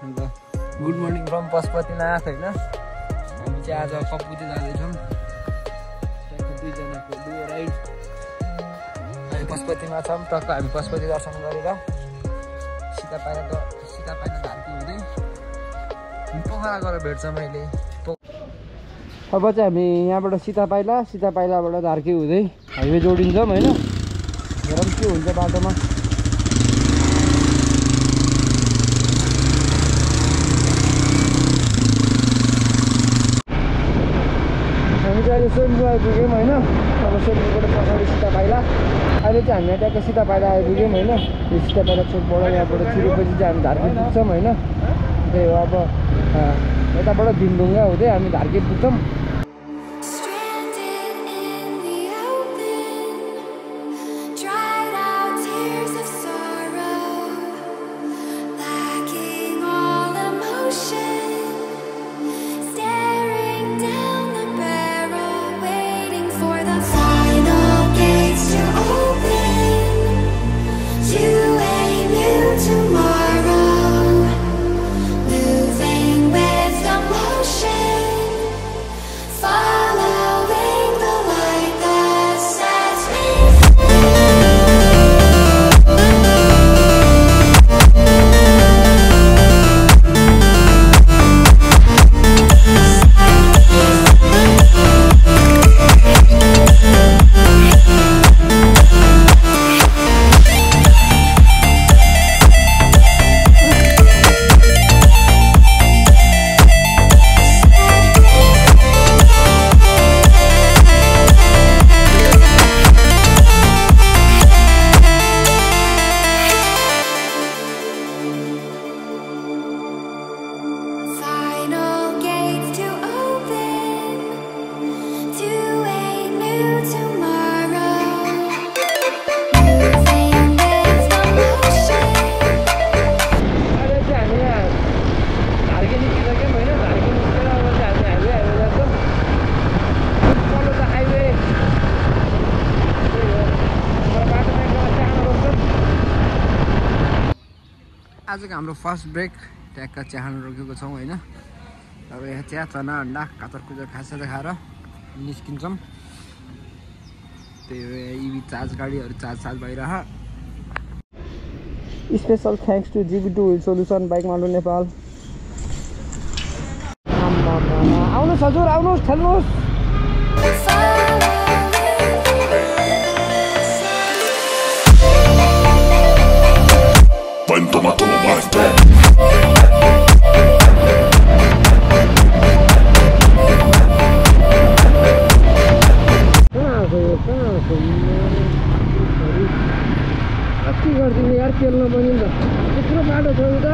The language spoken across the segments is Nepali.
अन्त गुड मर्निङ फ्रम पशुपतिनाथ होइन। हामी चाहिँ आज कपुती जाँदैछौँ। त्यहाँको दुईजनाको दुई राइड। हामी पशुपतिमा छौँ। टक्क हामी पशुपति दर्शन गरेर सीता पाइला धार्की हुँदै पोखरा गएर भेट्छौँ अहिले। अब चाहिँ हामी यहाँबाट सीता पाइलाबाट धार्की हुँदै हाइवे जोडिन्छौँ होइन। हेरौँ के हुन्छ बाटोमा। हामी चाहिँ अहिले सोमपुर आइपुग्यौँ होइन। अब सोमपुरबाट पछाडि सीता पाइला। अहिले चाहिँ हामी ट्याक्क सीता पाइला आइपुग्यौँ होइन। यो सीता पाइला चोकबाट यहाँबाट छिरेपछि चाहिँ हामी धार्की पुग्छौँ होइन। त्यही हो अब यताबाट भिमढुङ्गा हुँदै हामी धार्की पुग्छौँ। आजको हाम्रो फर्स्ट ब्रेक ट्याक्क चिया खानु रोकेको छौँ होइन। अब यहाँ चिया चना अन्डा कातर कुचर खासा खाएर निस्किन्छौँ। त्यही हो इभी चार्ज गाडीहरू चार्ज भइरह। Special thanks to GB2 wheel solution bike मालु नेपाल। आउनुहोस् हजुर आउनुहोस् खेल्नुहोस्। Toma más pe. कति गरिदिनु यार खेल्न पनि त यत्रो बाटो छ त।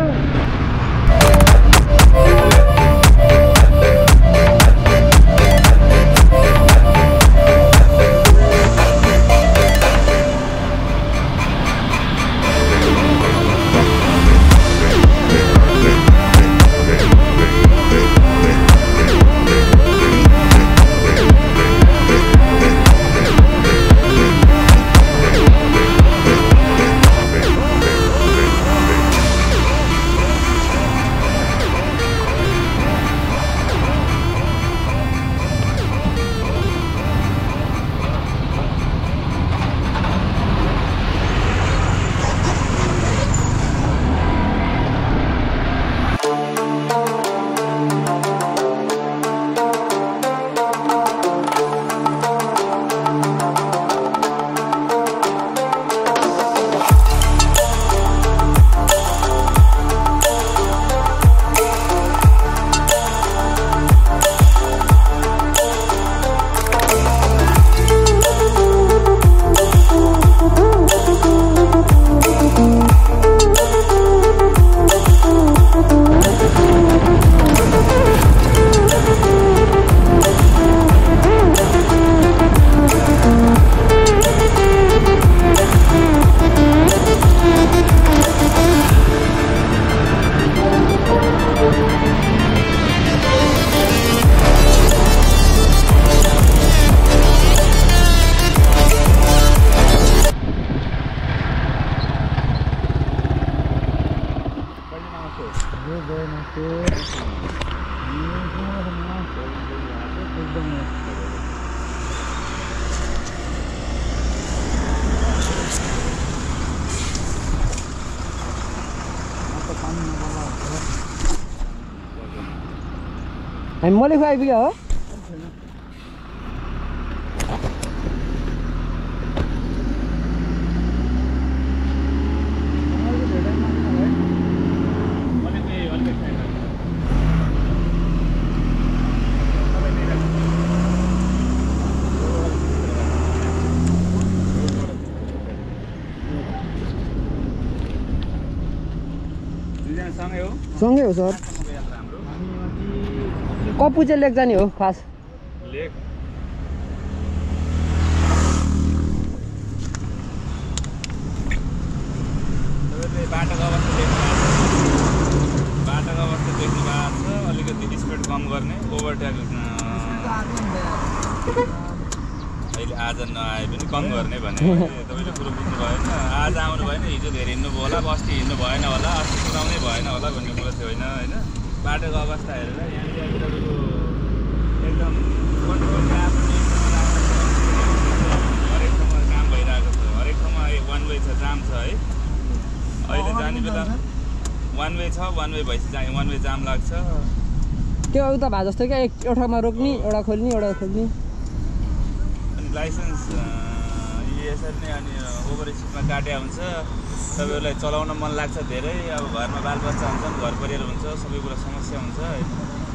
हामी मलेखु आइपुग्यो हो सँगै हो सर कपु चाहिँ लेक जाने हो खास लेक बाटोको अवस्था देख्नु भएको छ अलिकति स्पिड कम गर्ने ओभरटेक अहिले आज नआए पनि कम गर्ने भने तपाईँले कुरो बुझ्नु भएन आज आउनु भएन हिजो धेरै हिँड्नु भयो होला अस्ति हिँड्नु भएन होला अस्ति कुदाउनै भएन होला भन्ने कुरो थियो होइन बाटोको अवस्था हेरेर यहाँनिर तपाईँको एकदम कन्ट्रोल हरेक ठाउँमा काम भइरहेको छ हरेक ठाउँमा वान वे छ जाम छ है अहिले जाने बेला वान वे छ वान वे भएपछि वान वे जाम लाग्छ त्यो उता भए जस्तो क्या एउटा ठाउँमा रोक्ने एउटा खोल्ने एउटा खोल्ने अनि लाइसेन्स यसरी नै अनि ओभर स्पिडमा काट्या हुन्छ तपाईँहरूलाई चलाउन मन लाग्छ धेरै अब घरमा बालबच्चा हुन्छन् घर परिवार हुन्छ सबै कुरा समस्या हुन्छ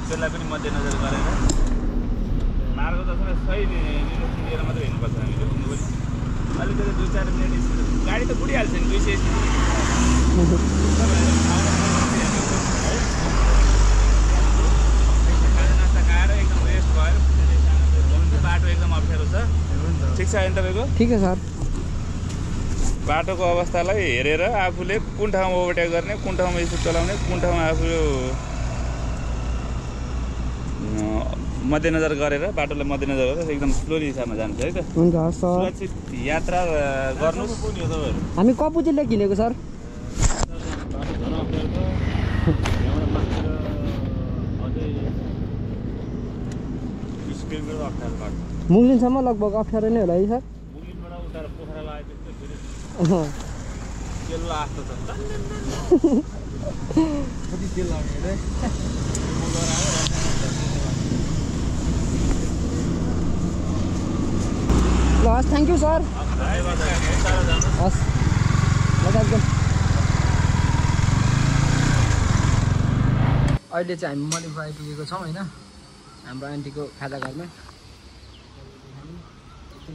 त्यसलाई पनि मध्यनजर गरेर मार्गदर्शन सही निर्देशन दिएर मात्रै हिँड्नुपर्छ हामीले भन्नु पनि अलिकति 2-4 मिनट गाडी त बुढिहाल्छ नि 200 नास्ता खाएर एकदम रेस्ट भयो बाटो एकदम अप्ठ्यारो छ ठिक छ होइन तपाईँको ठिक छ सर बाटोको अवस्थालाई हेरेर आफूले कुन ठाउँमा ओभरटेक गर्ने कुन ठाउँमा स्पिड चलाउने कुन ठाउँमा आफू मध्यनजर गरेर बाटोलाई मध्यनजर गरेर एकदम स्लोली हिसाबमा जान्छ है त हुन्छ सर सुरक्षित यात्रा गर्नुहोस् हामी कपु चाहिँ लेक हिँडेको सर मुगलिनसम्म लगभग अप्ठ्यारो नै होला है सर ल हस् थ्याङ्क यू सर हस् अहिले चाहिँ हामी मलेखु आइपुगेको छौँ होइन हाम्रो आन्टीको खाजा घरमा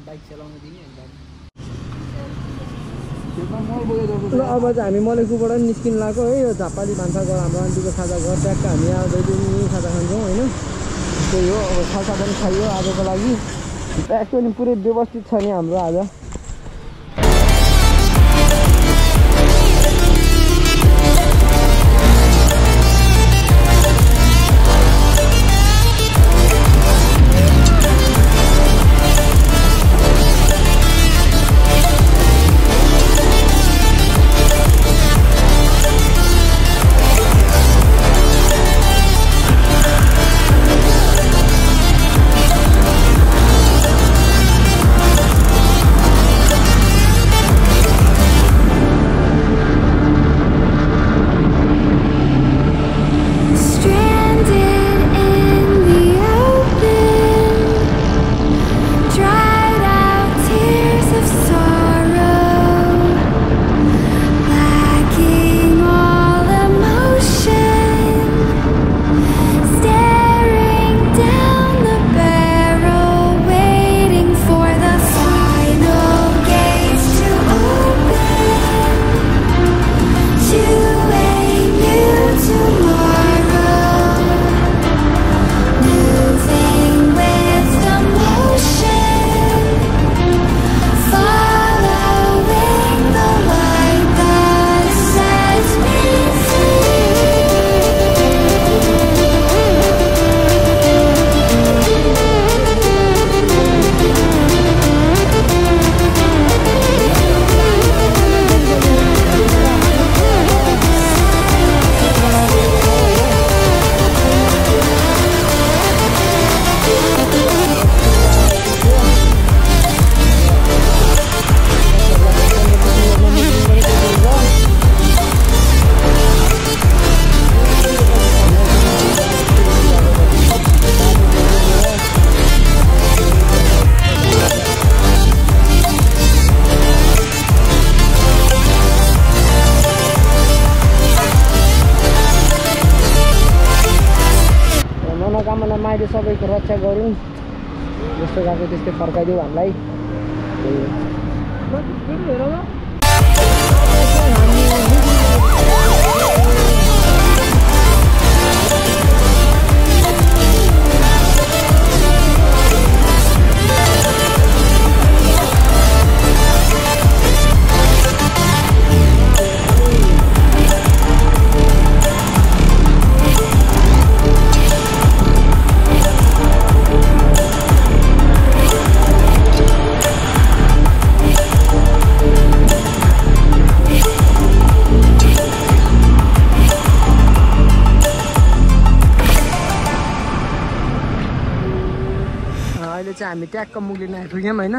बाइक चलाउनु दिने ल अब चाहिँ हामी मलेखुबाट निस्किनु लाग्यो है यो झापाली भान्साघर हाम्रो आन्टीको खाजा घर ट्याक्क हामी आउँदै नि खाजा खान्छौँ होइन त्यही हो अब खाजा पनि खाइयो आजको लागि ट्याक्क नि पुरै व्यवस्थित छ नि हाम्रो आज मनोकामना माइले सबैको रक्षा गरून् जस्तो गएको त्यस्तै फर्काइदेऊ हामीलाई हामी ट्याक्क मुग्लिन आइपुग्यौँ होइन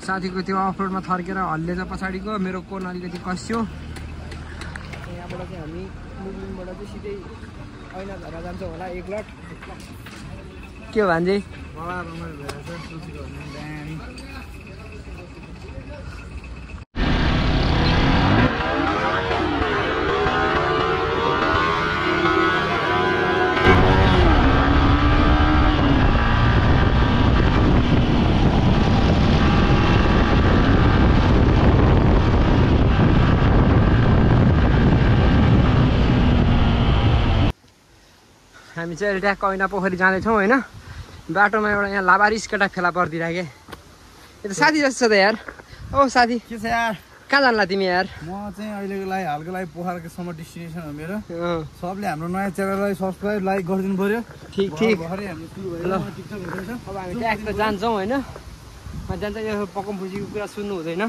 साथीको त्यो अफरोडमा थर्केर हल्लेछ पछाडिको मेरो कोन अलिकति कस्यो यहाँबाट चाहिँ हामी मुग्लिनबाट चाहिँ सिधै ऐना धरा जान्छौँ होला एक लट के हो भान्जे हामी चाहिँ अहिले ट्याक्क ऐना पोखरी जाँदैछौँ होइन बाटोमा एउटा यहाँ लाबारिस केटा फेला परिदिरहेको यो त साथी जस्तो छ त यार ओ साथी के छ यार कहाँ जान्ला तिमी यार म चाहिँ अहिलेको लागि हालको लागि पोखराकोसम्म डेस्टिनेसन हो मेरो सबले हाम्रो नयाँ च्यानललाई सब्सक्राइब लाइक गरिदिनु पर्यो ठिक ठिक भर्खरै हामी सुरु भयो ल टिकटक हुँदैछ अब हामी ट्याक्क जान्छौँ होइन जान्छ यो पकम फुजीको कुरा सुन्नु हुँदैन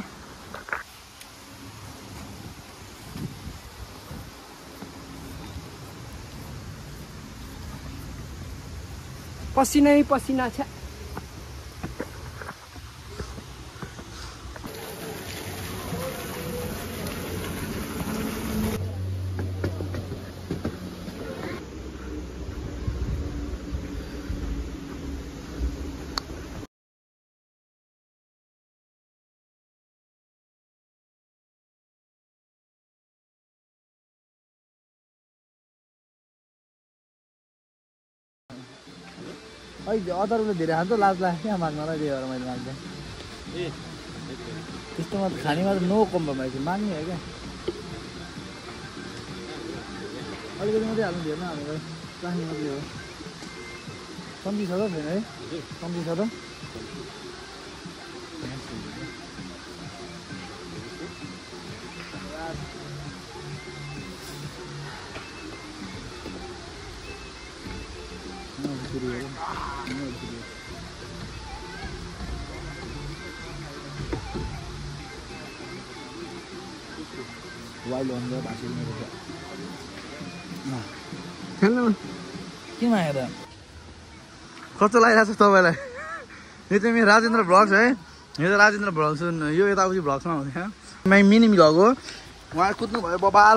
पसिनै पसिना छ अहिले अदरले धेरै खान्छ लाज लाग्छ क्या माग्नलाई त्यही भएर मैले माग्दैन त्यस्तोमा त खानेमा त नो कम्प्रोमाइज माग्ने हो क्या अलिकति मात्रै हाल्नु धेरै हामीलाई राख्ने मात्रै हो कम्ती छ त छैन है कम्ती छ त वाइल्ड वन भाषा के माग्यो त कस्तो लागिरहेको छ तपाईँलाई यो चाहिँ मेरो राजेन्द्र भ्लग्स है यो त राजेन्द्र भ्लग्स यो यताउति भ्लग्समा हुँदैन मिनी भ्लग हो उहाँ कुद्नु भयो बबाल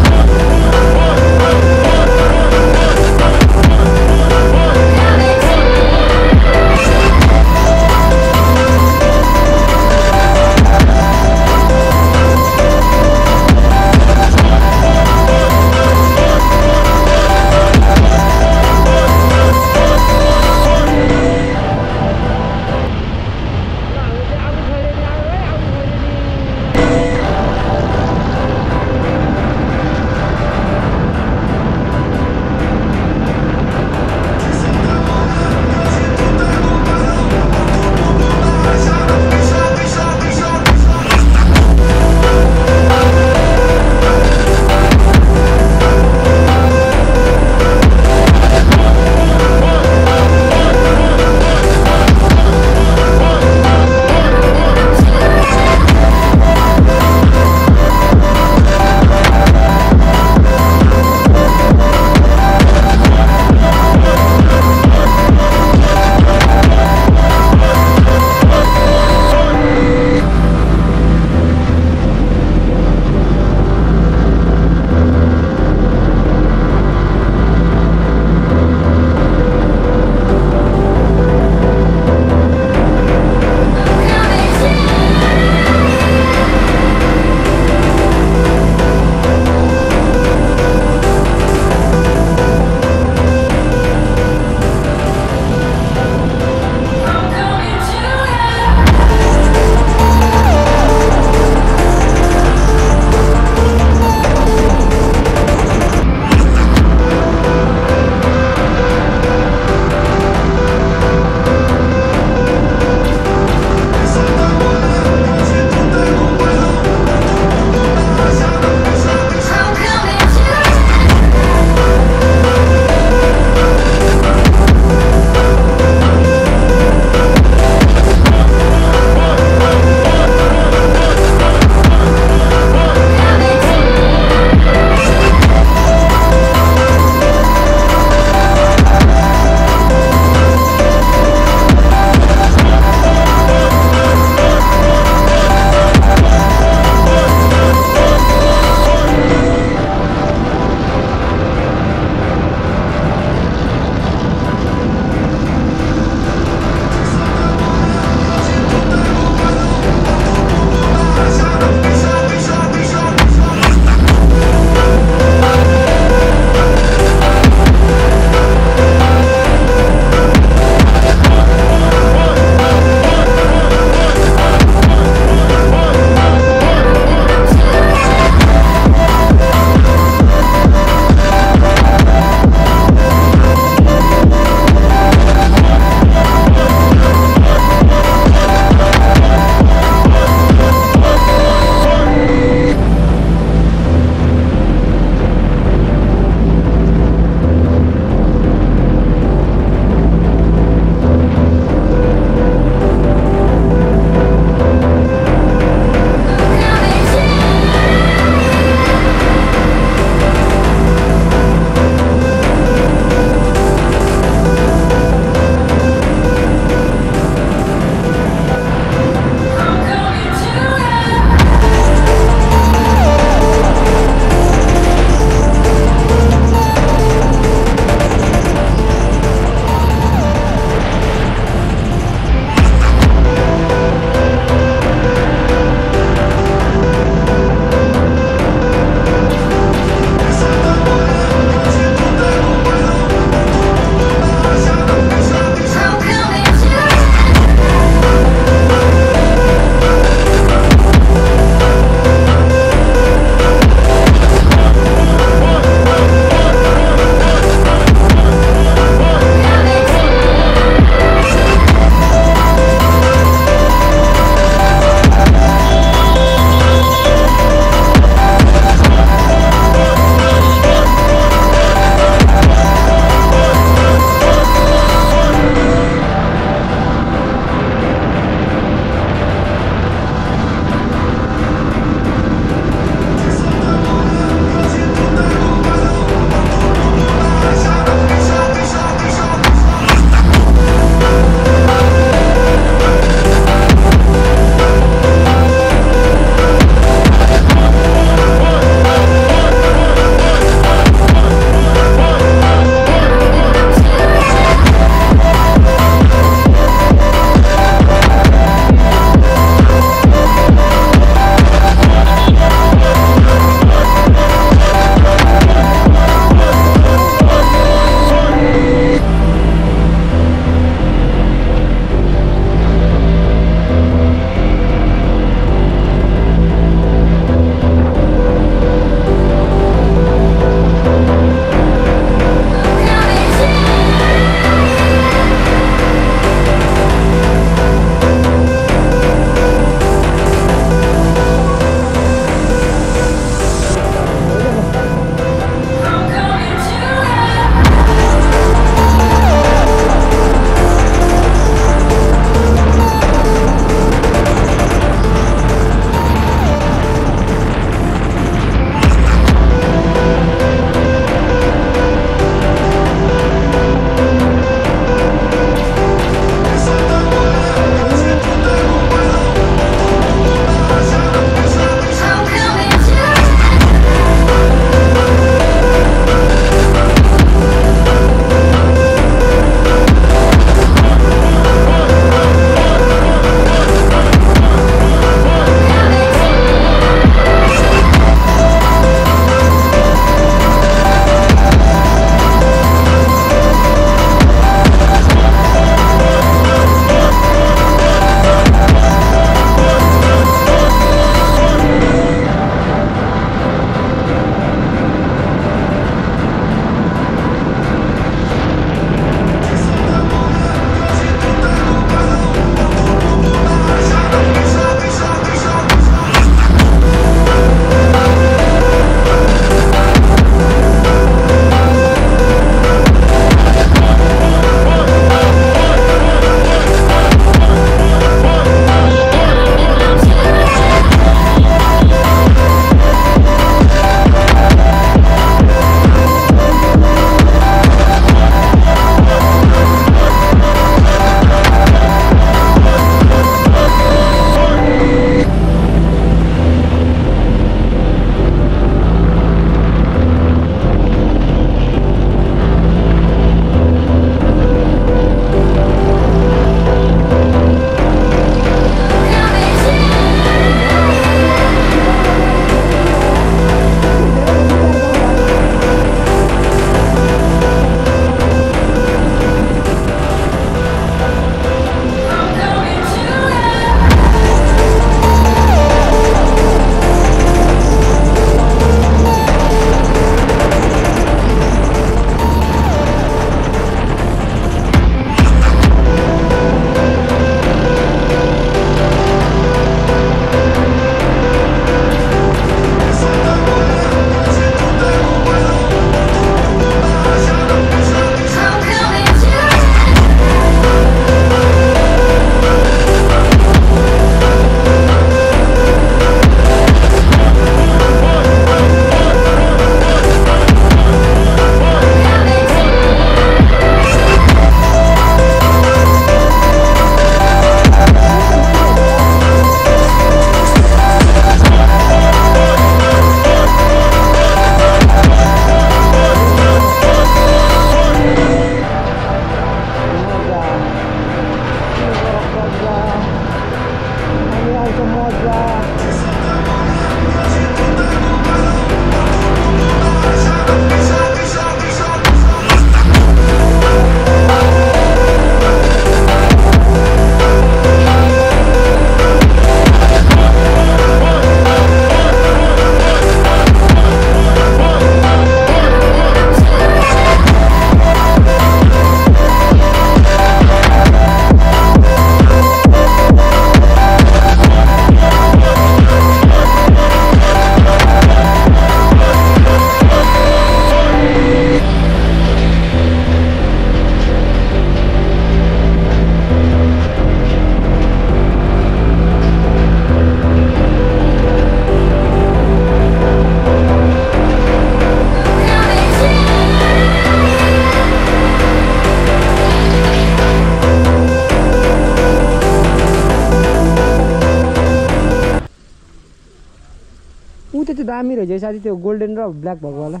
दामी रहेछ साथी त्यो गोल्डन र ब्ल्याक भएको वाला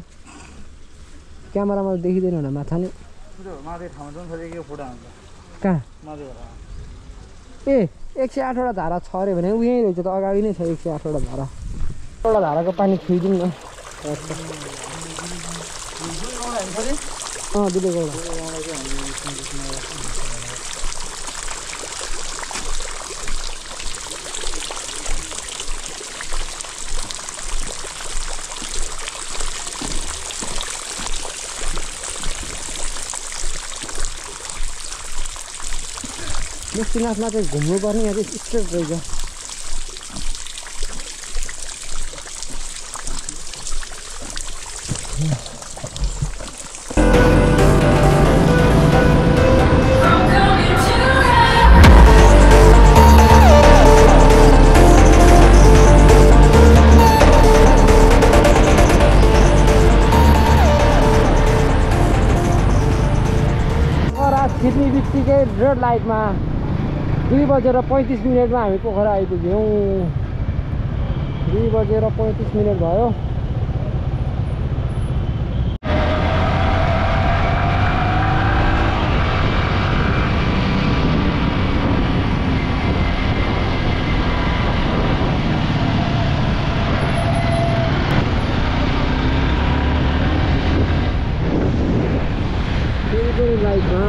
क्यामेरामा देखिँदैन होला माछा नि कहाँ ए 108 वटा धारा छ अरे भने उहीँ रहेछ त अगाडि नै छ 108 वटा धारा एउटा धाराको पानी छुइदिउँ न दुधे गौडा मुक्तिनाथमा चाहिँ घुम्नुपर्ने यहाँ चाहिँ स्ट्रेट रहेछ खिच्ने बित्तिकै रेड लाइटमा 2:35 हामी पोखरा आइपुग्यौँ 2:35 भयो लाइटमा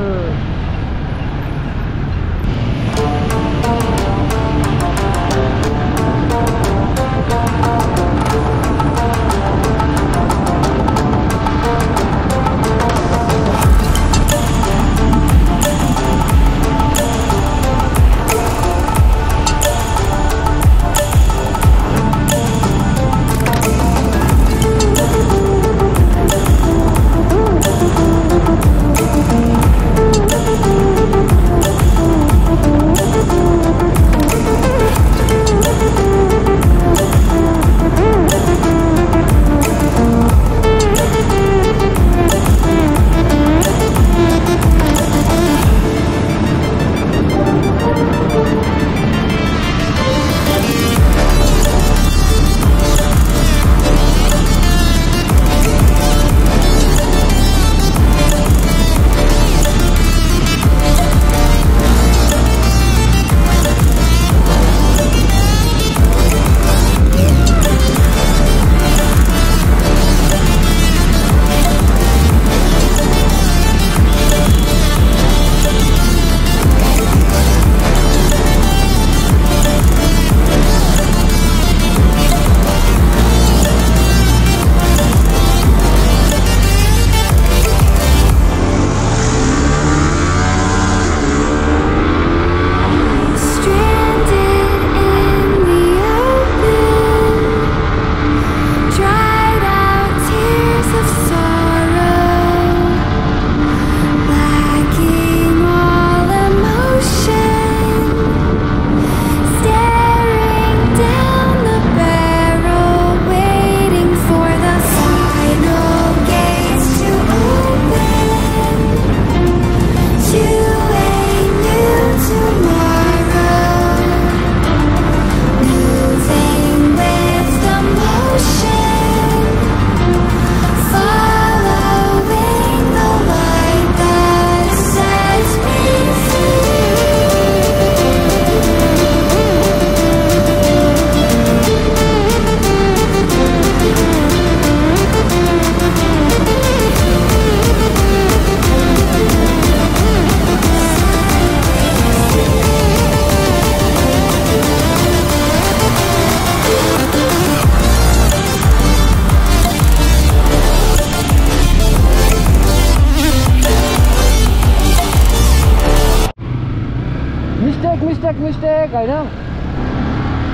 मिस्टेक होइन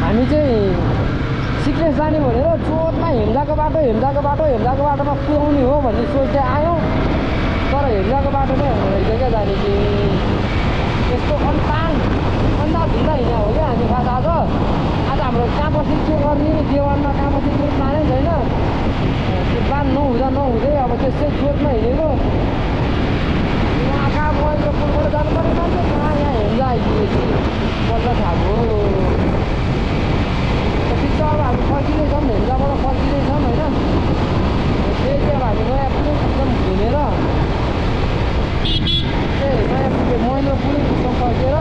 हामी चाहिँ सिक्रेट जाने भनेर चोटमा हेम्दाको बाटोमा पुगाउने हो भन्ने सोच्दै आयौँ तर हेम्दाको बाटो नै हुँदो रहेछ क्या जाने कि यस्तो अन्दाज हुँदा हिँड्या हो क्या हामी खास आज हाम्रो कहाँपछि के गर्ने देवानमा कहाँपछि के प्लानै छैन त्यो प्लान नहुँदै अब त्यसै चोटमा हिँडेको कहाँ गएको पुलबाट जानु पर्ने मान्छे कहाँ यहाँ हेम्दा आइपुगेपछि बल्ल थाहा भयो ठिक छ अब हामी फर्किँदैछौँ हेम्दाबाट फर्किँदै पुलिससँग फर्केर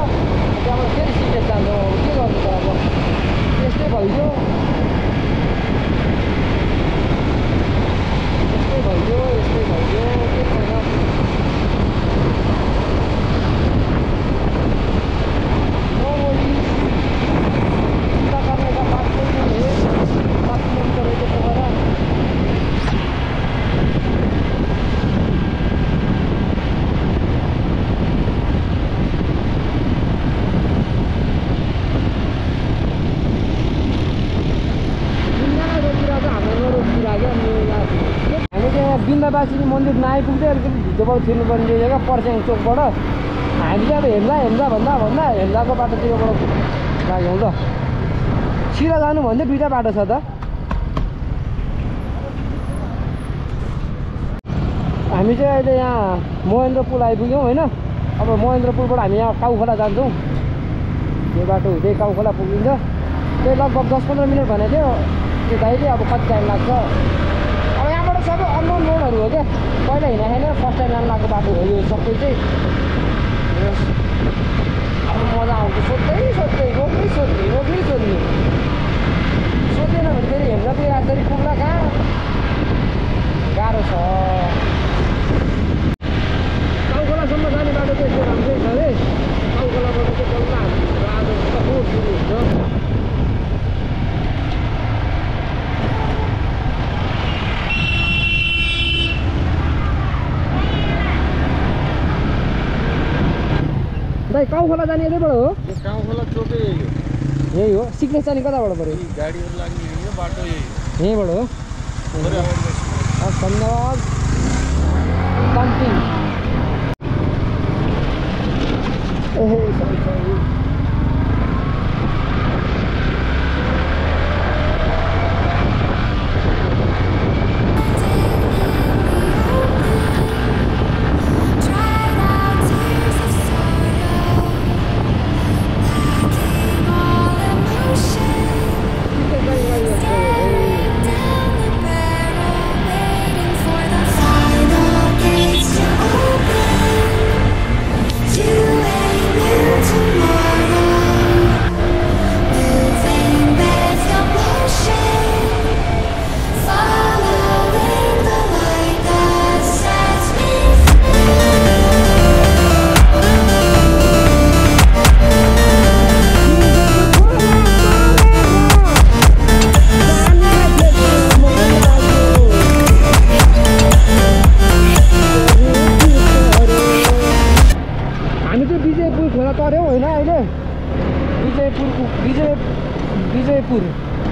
त्यहाँबाट फेरि सिक्रेट जान्छौँ। अब के गर्नु त अब त्यस्तै भइदियो यस्तै भइदियो के छैन। बिन्दाबासिनी मन्दिर नआइपुग्दै अलिकति भित्रबाट छिर्नुपर्ने रहेछ क्या पर्स्याङ चोकबाट। हामी चाहिँ अब हेम्जा भन्दा हेम्जाको बाटोतिरबाट लाग्यौँ ल। सिधा जानु भन्दै दुईवटा बाटो छ त। हामी चाहिँ अहिले यहाँ महेन्द्र पुल आइपुग्यौँ होइन। अब महेन्द्र पुलबाट हामी यहाँ काउखोला जान्छौँ। यो बाटो हुँदै काउखोला पुगिन्छ। त्यही लगभग 10-15 मिनट भनेको थियो त्यो दाइले। अब कति टाइम लाग्छ अब यहाँबाट सबै अननोन रोडहरू हो क्या। पहिला हिँडेको छैन, फर्स्ट टाइम जानु लागेको बाटो हो यो सबै चाहिँ। अब मजा आउँछ सोध्दै रोक्नै सोध्ने सोधेन भने फेरि हेम्जातिर राजधानी पुग्ला कहाँ गाह्रो छ। काउखोलासम्म जाने बाटो चाहिँ यस्तो राम्रै छ अरे। काउखोलाबाट चाहिँ बल्ल हाम्रो आज रोड सुरु हुन्छ। दाइ काउखोला जाने यतैबाट हो? काउखोला चोकै यही हो। सिक्नेस जाने कताबाट पऱ्यो? गाडीहरू लाग्ने बाटो यहीँबाट हो। धन्यवाद। कम्पिङ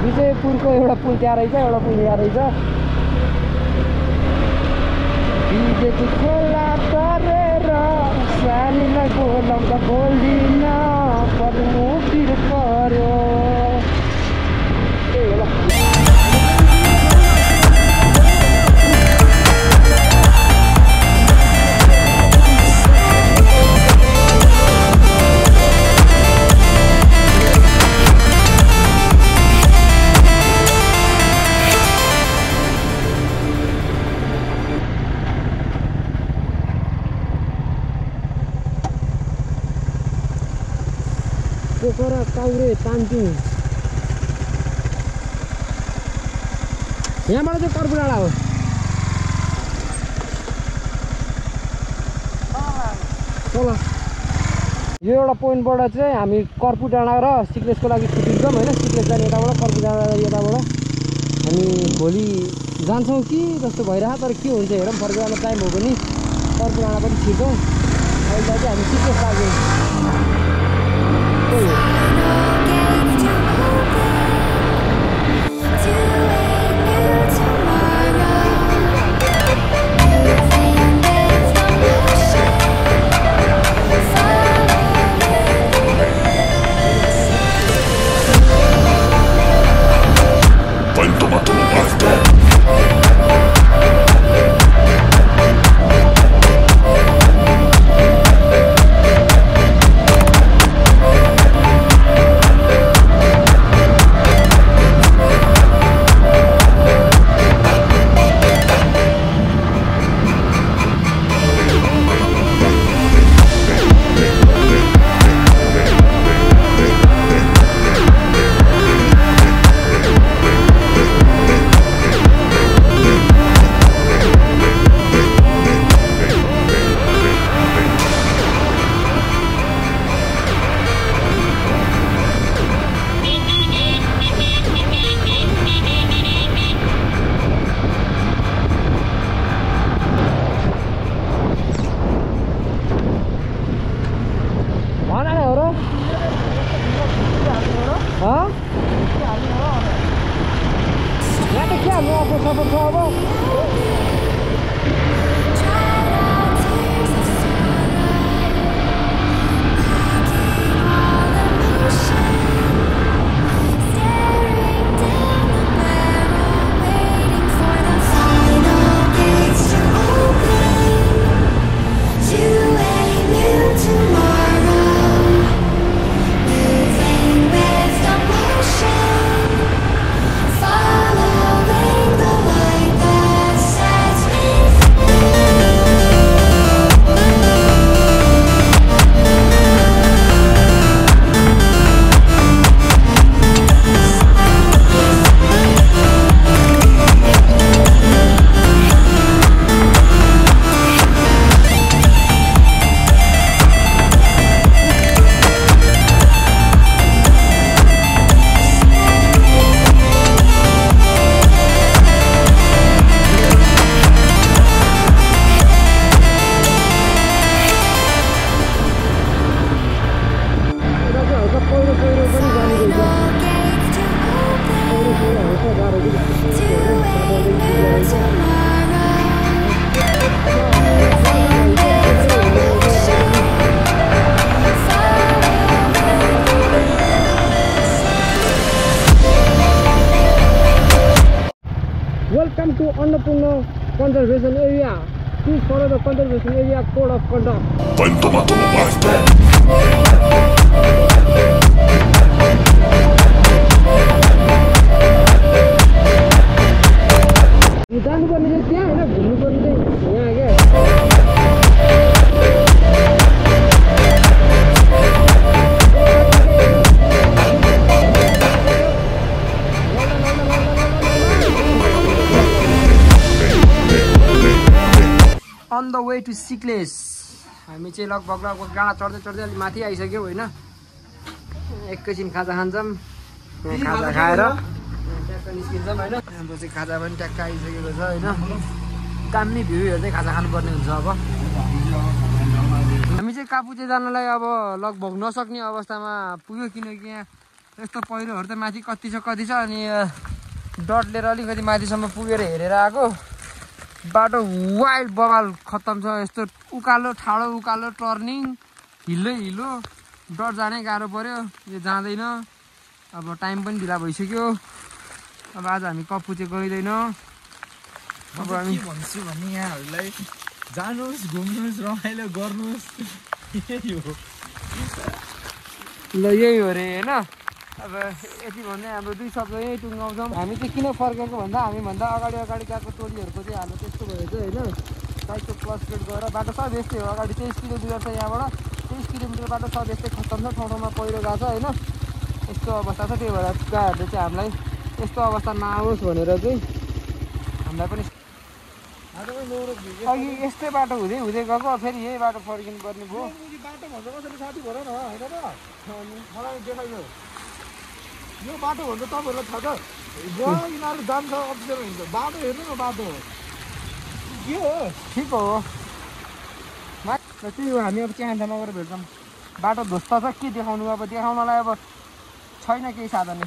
विजयपुरको एउटा पुल त्यहाँ रहेछ, एउटा पुल यहाँ रहेछ। विजयपुर खोला तरेर सानीलाई बोलाउँदा बोल्दिन पर्नु पिर पर्यो। त्यही होला। पोखरा काउरे तान्चुङ यहाँबाट चाहिँ कर्पु डाँडा हो। तल यो एउटा पोइन्टबाट चाहिँ हामी कर्पु डाँडा र सिक्लेसको लागि छुट्टिन्छौँ होइन। सिक्लेस जाने यताबाट, कर्पु डाँडा यताबाट हामी भोलि जान्छौँ कि जस्तो भइरहेको। तर के हुन्छ हेरौँ, फर्केर जानु टाइम हो भने कर्पु डाँडा पनि छिर्छौँ। अहिले चाहिँ हामी सिक्लेस लाग्यौँ। यहाँ त के हाल्नु अफर छ अब Welcome to Annapurna Conservation Area. Please follow the Conservation Area Code of Conduct. जानुपर्ने चाहिँ त्यहाँ होइन घुम्नुपर्ने चाहिँ यहाँ क्या On the way to Sikles. हामी चाहिँ लगभग गाडा चढ्दै चढ्दै अलि माथि आइसक्यौँ होइन एकैछिन खाजा खान्छौँ खाजा खाएर ट्याक्क निस्किन्छौँ होइन हाम्रो चाहिँ खाजा पनि ट्याक्क आइसकेको छ होइन दामी भ्यू हेर्दै खाजा खानुपर्ने हुन्छ अब हामी चाहिँ कापुचे जानलाई अब लगभग नसक्ने अवस्थामा पुग्यो किनकि यहाँ यस्तो पहिरोहरू त माथि कति छ अनि डटलेर अलिकति माथिसम्म पुगेर हेरेर आएको बाटो वाइल्ड बवाल खत्तम छ यस्तो उकालो ठाडो उकालो टर्निङ हिलो डट जानै गाह्रो पर्यो यो जाँदैन अब टाइम पनि ढिला भइसक्यो अब आज हामी कपुचे गइँदैन अब हामी भन्छु भने यहाँहरूलाई जानुहोस् घुम्नुहोस् रमाइलो गर्नुहोस् ल यही हो रे होइन अब यति भन्दै हाम्रो दुई शब्द यही टुङ्गाउँछौँ हामी चाहिँ किन फर्केको भन्दा हामीभन्दा अगाडि गएको टोलीहरूको चाहिँ हालत त्यस्तो भयो चाहिँ होइन बाइकको क्लच प्लेट गएर बाटो सब यस्तै हो अगाडि 23 किलोमिटर छ यहाँबाट 23 किलोमिटर बाटो सब यस्तै खत्तम छ ठाउँमा पहिरो गएको छ होइन यस्तो अवस्था छ त्यही भएर गाडीहरूले चाहिँ हामीलाई यस्तो अवस्था नआओस् भनेर चाहिँ हामीलाई पनि अघि यस्तै बाटो हुँदै गएको फेरि यही बाटो फर्किनु पर्ने भयो यो बाटो भन्दा तपाईँहरूलाई थाहा छ यिनीहरू जान्छ अप्ठ्यारो हुन्छ बाटो हेर्नु न बाटो के हो ठिक हो त्यही हो हामी अब चियाखानामा गएर भेट्छौँ बाटो ध्वस्त छ के देखाउनु अब देखाउनलाई अब छैन केही साधन